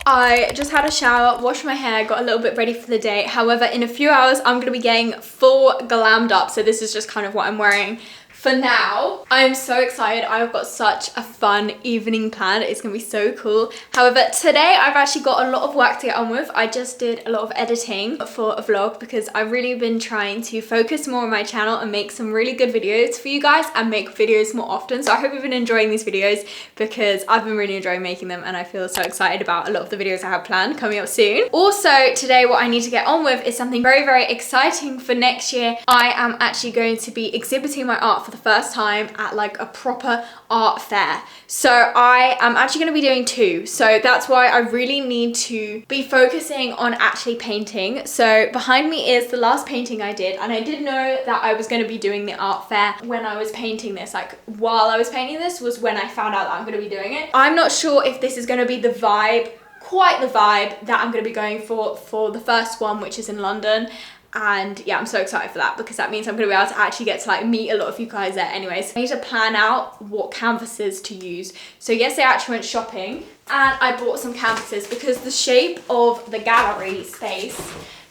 I just had a shower, washed my hair, got a little bit ready for the day. However, in a few hours, I'm gonna be getting full glammed up. So this is just kind of what I'm wearing for now. I'm so excited. I've got such a fun evening planned. It's gonna be so cool. However, today I've actually got a lot of work to get on with. I just did a lot of editing for a vlog because I've really been trying to focus more on my channel and make some really good videos for you guys and make videos more often. So I hope you've been enjoying these videos because I've been really enjoying making them and I feel so excited about a lot of the videos I have planned coming up soon. Also, today what I need to get on with is something very, very exciting for next year. I am actually going to be exhibiting my art for the first time at like a proper art fair. So I am actually going to be doing two. So that's why I really need to be focusing on actually painting. So behind me is the last painting I did, and I did know that I was going to be doing the art fair when I was painting this. Like while I was painting this was when I found out that I'm going to be doing it. I'm not sure if this is going to be the vibe, quite the vibe that I'm going to be going for the first one, which is in London. And yeah, I'm so excited for that because that means I'm going to be able to actually get to like meet a lot of you guys there. Anyways, I need to plan out what canvases to use. So yesterday I actually went shopping and I bought some canvases because the shape of the gallery space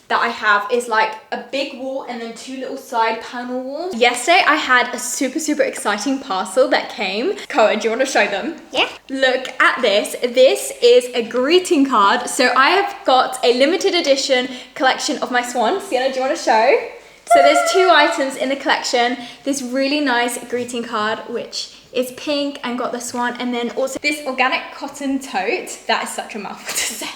that I have is like a big wall and then two little side panel walls. Yesterday I had a super exciting parcel that came. Koa, do you want to show them? Yeah. Look at this. This is a greeting card. So I have got a limited edition collection of my swan. Sienna, do you want to show? So there's two items in the collection. This really nice greeting card, which is pink and got the swan, and then also this organic cotton tote. That is such a mouthful to say.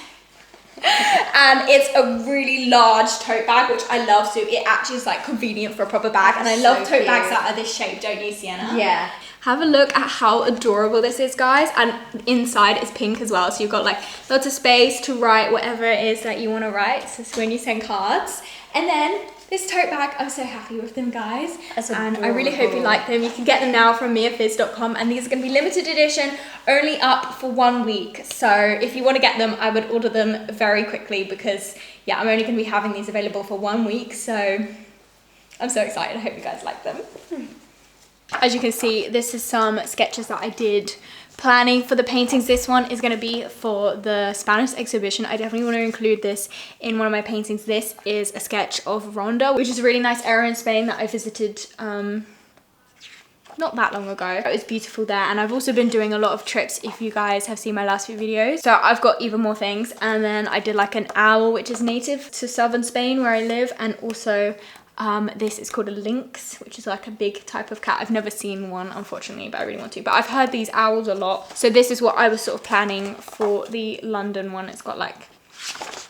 And it's a really large tote bag, which I love, so it actually is like convenient for a proper bag. And I love tote bags that are this shape, don't you, Sienna? Yeah. Have a look at how adorable this is, guys. And inside is pink as well, so you've got like lots of space to write whatever it is that you want to write, so it's when you send cards. And then this tote bag, I'm so happy with them, guys. And I really hope you like them. You can get them now from miafizz.com, and these are going to be limited edition, only up for 1 week. So if you want to get them, I would order them very quickly because yeah, I'm only going to be having these available for 1 week. So I'm so excited. I hope you guys like them. As you can see, this is some sketches that I did planning for the paintings. This one is going to be for the Spanish exhibition. I definitely want to include this in one of my paintings. This is a sketch of Ronda, which is a really nice area in Spain that I visited not that long ago. It was beautiful there, and I've also been doing a lot of trips if you guys have seen my last few videos. So I've got even more things, and then I did like an owl, which is native to southern Spain where I live, and also this is called a lynx, which is like a big type of cat. I've never seen one, unfortunately, but I really want to. But I've heard these owls a lot. So this is what I was sort of planning for the London one. It's got like,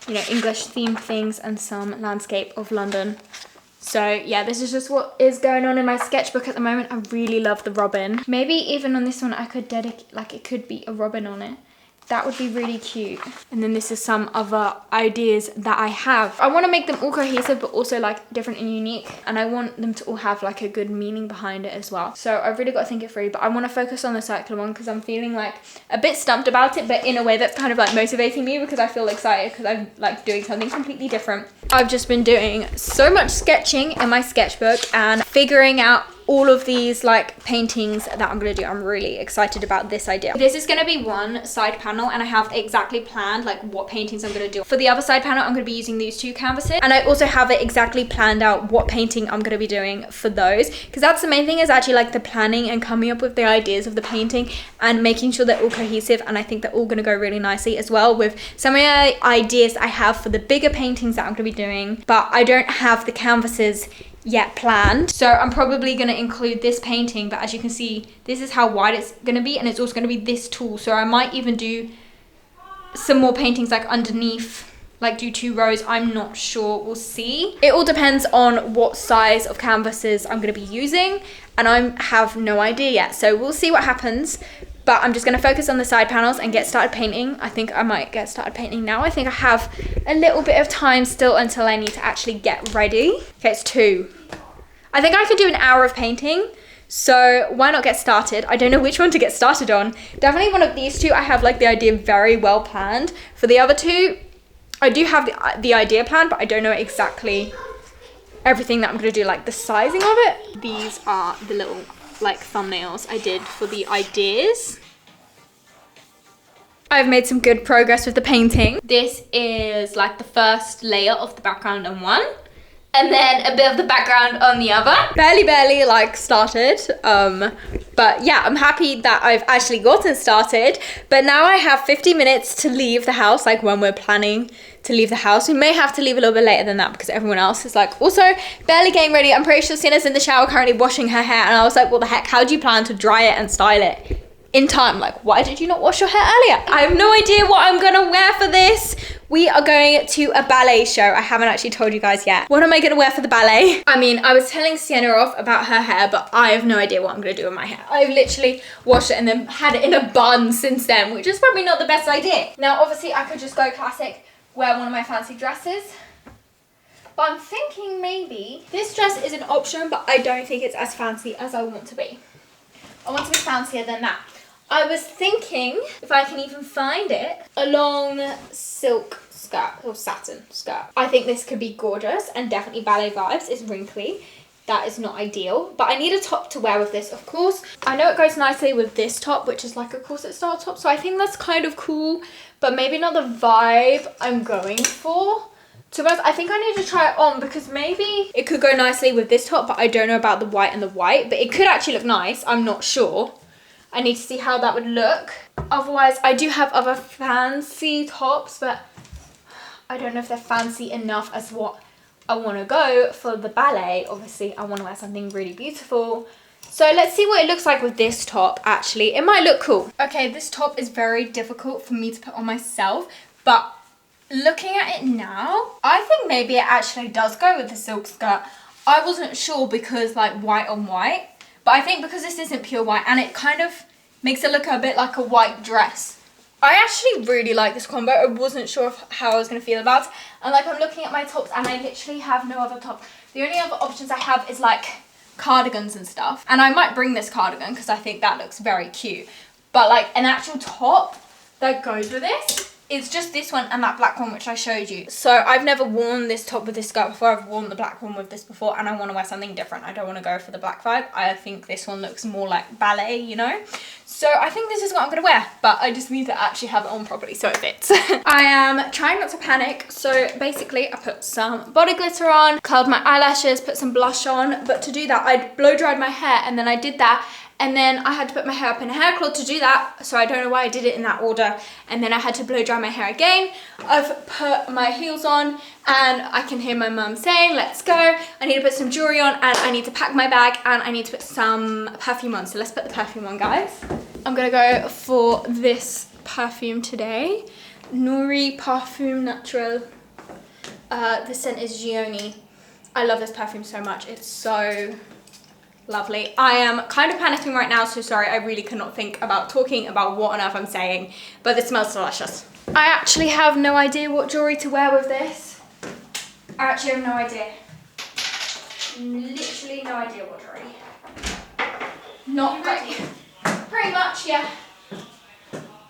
you know, English themed things and some landscape of London. So yeah, this is just what is going on in my sketchbook at the moment. I really love the robin. Maybe even on this one I could dedicate, like it could be a robin on it. That would be really cute. And then this is some other ideas that I have. I want to make them all cohesive, but also like different and unique. And I want them to all have like a good meaning behind it as well. So I've really got to think it through, but I want to focus on the circular one because I'm feeling like a bit stumped about it, but in a way that's kind of like motivating me because I feel excited because I'm like doing something completely different. I've just been doing so much sketching in my sketchbook and figuring out all of these like paintings that I'm gonna do. I'm really excited about this idea. This is gonna be one side panel, and I have exactly planned like what paintings I'm gonna do. For the other side panel, I'm gonna be using these two canvases, and I also have it exactly planned out what painting I'm gonna be doing for those, because that's the main thing, is actually like the planning and coming up with the ideas of the painting and making sure they're all cohesive. And I think they're all gonna go really nicely as well with some of the ideas I have for the bigger paintings that I'm gonna be doing, but I don't have the canvases yet planned. So I'm probably going to include this painting, but as you can see, this is how wide it's going to be, and it's also going to be this tall. So I might even do some more paintings like underneath, like do 2 rows. I'm not sure, we'll see. It all depends on what size of canvases I'm going to be using, and I have no idea yet. So we'll see what happens. But I'm just going to focus on the side panels and get started painting. I think I might get started painting now. I think I have a little bit of time still until I need to actually get ready. Okay, it's 2. I think I could do an hour of painting. So why not get started? I don't know which one to get started on. Definitely one of these two. I have like the idea very well planned. For the other two, I do have the idea planned, but I don't know exactly everything that I'm going to do, like the sizing of it. These are the little like thumbnails I did for the ideas. I've made some good progress with the painting. This is like the first layer of the background on one, and then a bit of the background on the other. Barely like started, but yeah, I'm happy that I've actually gotten started. But now I have 50 minutes to leave the house, like when we're planning to leave the house. We may have to leave a little bit later than that because everyone else is like also barely getting ready. I'm pretty sure Sienna's in the shower currently washing her hair, and I was like, what the heck, how do you plan to dry it and style it in time? Like, why did you not wash your hair earlier? I have no idea what I'm gonna wear for this. We are going to a ballet show. I haven't actually told you guys yet. What am I gonna wear for the ballet? I mean, I was telling Sienna off about her hair, but I have no idea what I'm gonna do with my hair. I've literally washed it and then had it in a bun since then, which is probably not the best idea. Now, obviously, I could just go classic, wear one of my fancy dresses. But I'm thinking maybe this dress is an option, but I don't think it's as fancy as I want to be. I want to be fancier than that. I was thinking, if I can even find it, a long silk skirt or satin skirt. I think this could be gorgeous and definitely ballet vibes. It's wrinkly. That is not ideal, but I need a top to wear with this, of course. I know it goes nicely with this top, which is like a corset style top, so I think that's kind of cool, but maybe not the vibe I'm going for. To be honest, I think I need to try it on because maybe it could go nicely with this top, but I don't know about the white and the white, but it could actually look nice. I'm not sure. I need to see how that would look. Otherwise, I do have other fancy tops, but I don't know if they're fancy enough as what I want to go for the ballet. Obviously, I want to wear something really beautiful. So let's see what it looks like with this top, actually. It might look cool. Okay, this top is very difficult for me to put on myself, but looking at it now, I think maybe it actually does go with the silk skirt. I wasn't sure because like white on white. But I think because this isn't pure white and it kind of makes it look a bit like a white dress. I actually really like this combo. I wasn't sure how I was going to feel about it. And like I'm looking at my tops and I literally have no other top. The only other options I have is like cardigans and stuff. And I might bring this cardigan because I think that looks very cute. But like an actual top that goes with this is just this one and that black one which I showed you. So I've never worn this top with this skirt before. I've worn the black one with this before and I want to wear something different. I don't want to go for the black vibe. I think this one looks more like ballet, you know? So I think this is what I'm going to wear, but I just need to actually have it on properly so it fits. I am trying not to panic. So basically I put some body glitter on, curled my eyelashes, put some blush on. But to do that, I blow dried my hair and then I did that. And then I had to put my hair up in a hair cloth to do that. So I don't know why I did it in that order. And then I had to blow dry my hair again. I've put my heels on and I can hear my mum saying, let's go. I need to put some jewelry on and I need to pack my bag and I need to put some perfume on. So let's put the perfume on, guys. I'm gonna go for this perfume today. Nouri Parfum Naturel. The scent is Gioni. I love this perfume so much. It's so lovely. I am kind of panicking right now, so sorry, I really cannot think about talking about what on earth I'm saying, but it smells delicious. I actually have no idea what jewelry to wear with this. I actually have no idea. Literally no idea what jewelry. Not ready. Pretty much, yeah.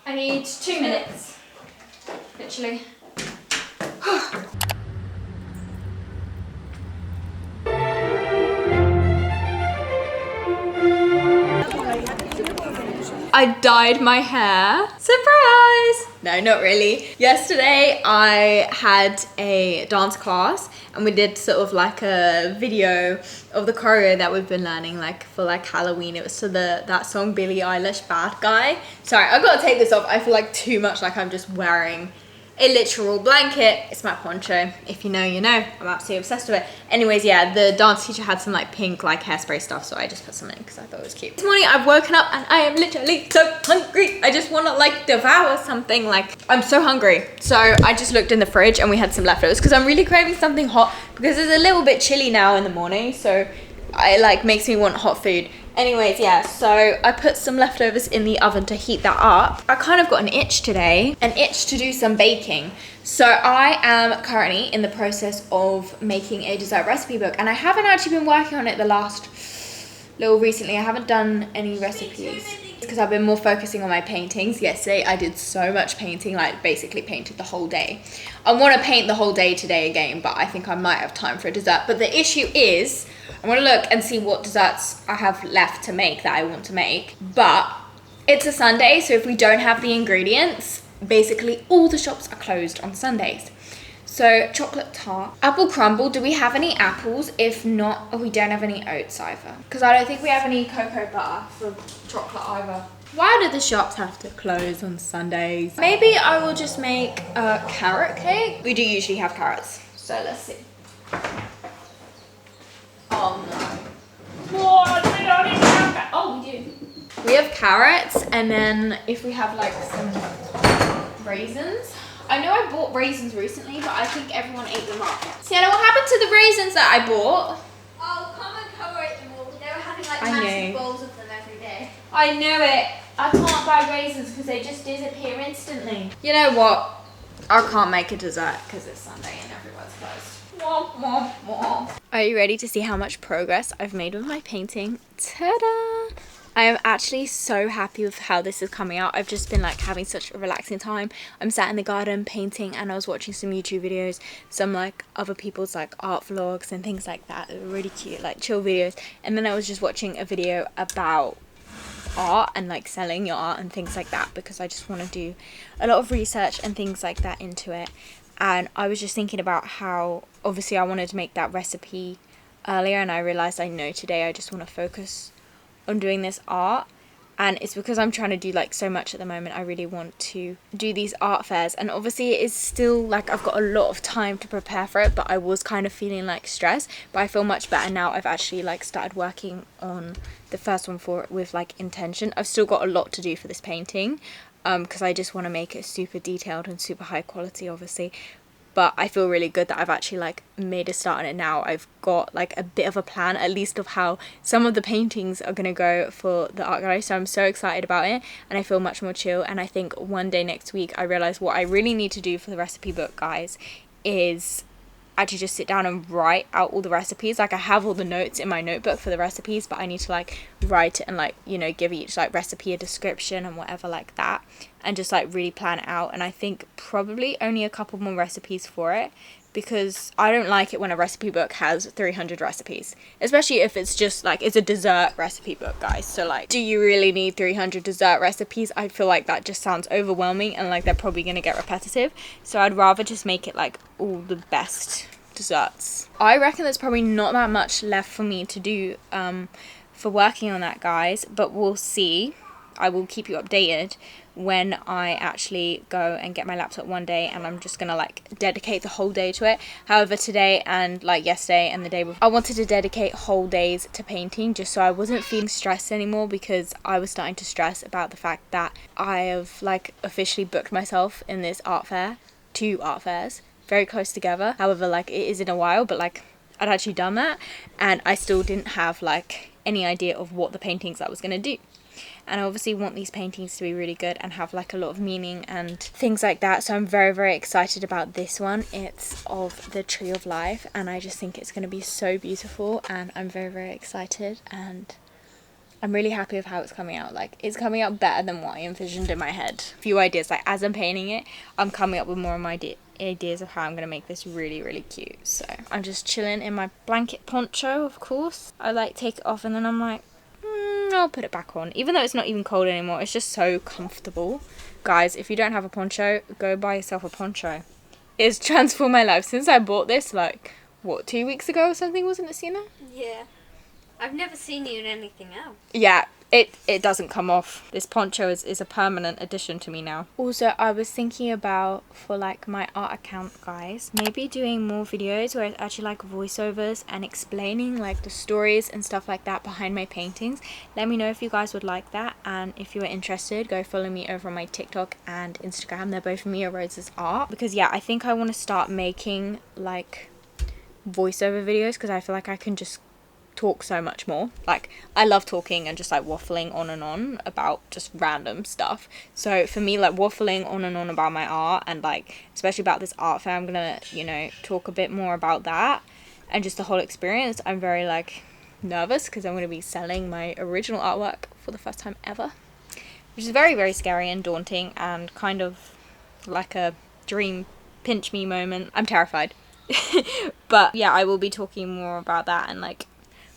I need 2 minutes. Literally. I dyed my hair. Surprise! No, not really. Yesterday I had a dance class and we did sort of like a video of the choreo that we've been learning like for like Halloween. It was to that song Billie Eilish, Bad Guy. Sorry, I've got to take this off. I feel like too much like I'm just wearing a literal blanket. It's my poncho. If you know, you know. I'm absolutely obsessed with it. Anyways, yeah, the dance teacher had some like pink like hairspray stuff, so I just put some in because I thought it was cute. This morning I've woken up and I am literally so hungry. I just want to like devour something. Like I'm so hungry. So I just looked in the fridge and we had some leftovers because I'm really craving something hot because it's a little bit chilly now in the morning, so it like makes me want hot food. Anyways, yeah, so I put some leftovers in the oven to heat that up. I kind of got an itch today, an itch to do some baking. So I am currently in the process of making a dessert recipe book and I haven't actually been working on it the last little recently. I haven't done any recipes because I've been more focusing on my paintings. Yesterday I did so much painting, like basically painted the whole day. I want to paint the whole day today again, but I think I might have time for a dessert. But the issue is I want to look and see what desserts I have left to make that I want to make. But it's a Sunday, so if we don't have the ingredients, basically all the shops are closed on Sundays. So chocolate tart, apple crumble. Do we have any apples? If not, oh, we don't have any oats either, because I don't think we have any cocoa butter for chocolate either. Why do the shops have to close on Sundays? Maybe I will just make a carrot cake. We do usually have carrots, so let's see. Oh no. What? We don't even have carrots. Oh, we do. We have carrots, and then if we have like some raisins. I know I bought raisins recently, but I think everyone ate them up. Sienna, what happened to the raisins that I bought? Oh, come and co-ate them all. They were having like massive bowls of them every day. I knew it. I can't buy raisins because they just disappear instantly. You know what? I can't make a dessert because it's Sunday and everyone's closed. Womp, womp, womp. Are you ready to see how much progress I've made with my painting? Ta-da! I am actually so happy with how this is coming out. I've just been like having such a relaxing time. I'm sat in the garden painting, and I was watching some YouTube videos, some like other people's like art vlogs and things like that. They were really cute, like chill videos. And then I was just watching a video about art and like selling your art and things like that, because I just want to do a lot of research and things like that into it. And I was just thinking about how obviously I wanted to make that recipe earlier, and I realized I know today I just want to focus on doing this art. And it's because I'm trying to do like so much at the moment. I really want to do these art fairs, and obviously it is still like I've got a lot of time to prepare for it, but I was kind of feeling like stressed. But I feel much better now. I've actually like started working on the first one for it with like intention. I've still got a lot to do for this painting, because I just want to make it super detailed and super high quality, obviously. But I feel really good that I've actually like made a start on it now. I've got like a bit of a plan, at least, of how some of the paintings are gonna go for the art gallery. So I'm so excited about it, and I feel much more chill. And I think one day next week I realize what I really need to do for the recipe book, guys, is actually just sit down and write out all the recipes. Like I have all the notes in my notebook for the recipes, but I need to like write it and like, you know, give each like recipe a description and whatever like that, and just like really plan it out. And I think probably only a couple more recipes for it, because I don't like it when a recipe book has 300 recipes, especially if it's just like it's a dessert recipe book, guys. So like, do you really need 300 dessert recipes? I feel like that just sounds overwhelming, and like they're probably gonna get repetitive. So I'd rather just make it like all the best desserts. I reckon there's probably not that much left for me to do for working on that, guys, but we'll see. I will keep you updated when I actually go and get my laptop one day, and I'm just gonna like dedicate the whole day to it. However, today and like yesterday and the day before, I wanted to dedicate whole days to painting, just so I wasn't feeling stressed anymore, because I was starting to stress about the fact that I have like officially booked myself in this art fair, 2 art fairs very close together. However, like it is in a while, but like I'd actually done that, and I still didn't have like any idea of what the paintings I was gonna do. And I obviously want these paintings to be really good and have like a lot of meaning and things like that. So I'm very, very excited about this one. It's of the Tree of Life, and I just think it's going to be so beautiful, and I'm very, very excited, and I'm really happy with how it's coming out. Like it's coming out better than what I envisioned in my head. A few ideas, like as I'm painting it, I'm coming up with more of my ideas of how I'm going to make this really, really cute. So I'm just chilling in my blanket poncho, of course. I like take it off, and then I'm like, I'll put it back on, even though it's not even cold anymore. It's just so comfortable. Guys, if you don't have a poncho, go buy yourself a poncho. It's transformed my life since I bought this, like what, 2 weeks ago or something, wasn't it, Sienna? Yeah. I've never seen you in anything else. Yeah, it doesn't come off. This poncho is a permanent addition to me now. Also, I was thinking about, for like my art account, guys, maybe doing more videos where it's actually like voiceovers and explaining like the stories and stuff like that behind my paintings. Let me know if you guys would like that, and if you are interested, go follow me over on my TikTok and Instagram. They're both Mia Rose's Art. Because yeah, I think I want to start making like voiceover videos, because I feel like I can just talk so much more. Like I love talking and just like waffling on and on about just random stuff. So for me, like waffling on and on about my art, and like especially about this art fair, I'm gonna, you know, talk a bit more about that and just the whole experience. I'm very like nervous because I'm gonna be selling my original artwork for the first time ever, which is very, very scary and daunting, and kind of like a dream pinch me moment. I'm terrified. But yeah, I will be talking more about that and like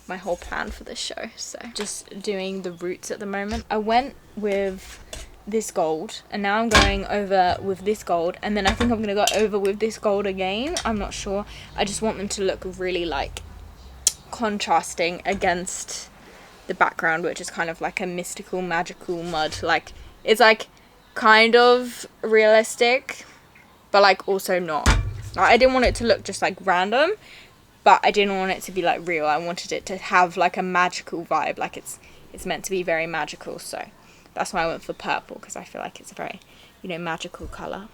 my whole plan for this show. So just doing the roots at the moment. I went with this gold, and now I'm going over with this gold, and then I think I'm going to go over with this gold again. I'm not sure. I just want them to look really like contrasting against the background, which is kind of like a mystical, magical mud. Like, it's like kind of realistic, but like also not. Like, I didn't want it to look just like random, but I didn't want it to be like real. I wanted it to have like a magical vibe, like it's meant to be very magical. So that's why I went for purple, because I feel like it's a very, you know, magical colour.